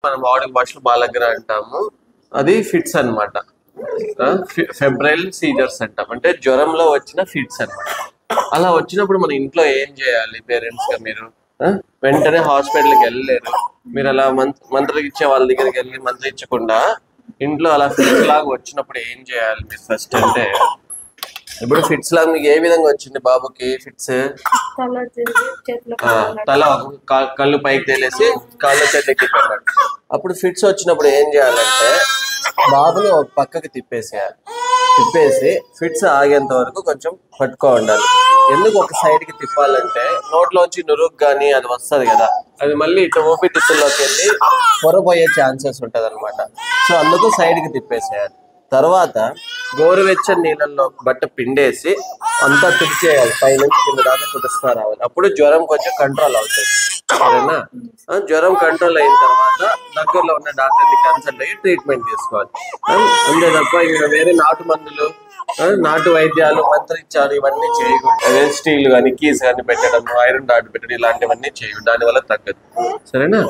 మనం వాడుక భాషలో బాలగ్ర అంటాము. అది ఫిట్స్ అన్నమాట. ఫెబ్రైల్ సీజర్స్ అంటాం, అంటే జ్వరంలో వచ్చిన ఫిట్స్ అన్నమాట. అలా వచ్చినప్పుడు మన ఇంట్లో ఏం చేయాలి? పేరెంట్స్ గా మీరు వెంటనే హాస్పిటల్కి వెళ్ళలేరు. మీరు అలా మంత్రం ఇచ్చే వాళ్ళ దగ్గరికి వెళ్ళి మంత్రం ఇచ్చకుండా ఇంట్లో అలా ఫిట్స్ లాగా వచ్చినప్పుడు ఏం చేయాలి మీరు ఫస్ట్ అంటే, ఇప్పుడు ఫిట్స్ లాగా మీకు ఏ విధంగా వచ్చింది బాబుకి ఫిట్స్? తల కళ్ళు పైకి తేలేసి కాళ్ళ చేతికి పెట్టాడు. అప్పుడు ఫిట్స్ వచ్చినప్పుడు ఏం చేయాలంటే బాబుని ఒక పక్కకి తిప్పేసేయాలి. తిప్పేసి ఫిట్స్ ఆగేంత వరకు కొంచెం పట్టుకో ఉండాలి. ఎందుకు ఒక సైడ్ కి తిప్పాలంటే నోట్లోంచి నురుగు కానీ అది వస్తుంది కదా, అది మళ్ళీ ఇట్లా ఊపిరితిత్తుల్లోకి వెళ్ళి పొరపోయే ఛాన్సెస్ ఉంటది అనమాట. సో అందుకు సైడ్ కి తిప్పేసేయాలి. తర్వాత గోరువెచ్చని నీళ్ళల్లో బట్ట పిండేసి అంతా తుడిచేయాలి, పైనుంచి కింద దాకా తుడుస్తా రావాలి. అప్పుడు జ్వరం కొంచెం కంట్రోల్ అవుతుంది. సరేనా? జ్వరం కంట్రోల్ అయిన తర్వాత దగ్గరలో ఉన్న డాక్టర్ని కన్సల్ట్ అయ్యి ట్రీట్మెంట్ తీసుకోవాలి. అంతే తప్ప ఇంకా వేరే నాటు మందులు, నాటు వైద్యాలు, మంత్రించాలు ఇవన్నీ చేయకూడదు. స్టీల్ కానీ కీస్ కానీ పెట్టడం, ఐరన్ డాట్ పెట్టడం ఇలాంటివన్నీ చేయకూడదు. దానివల్ల తగ్గదు. సరేనా?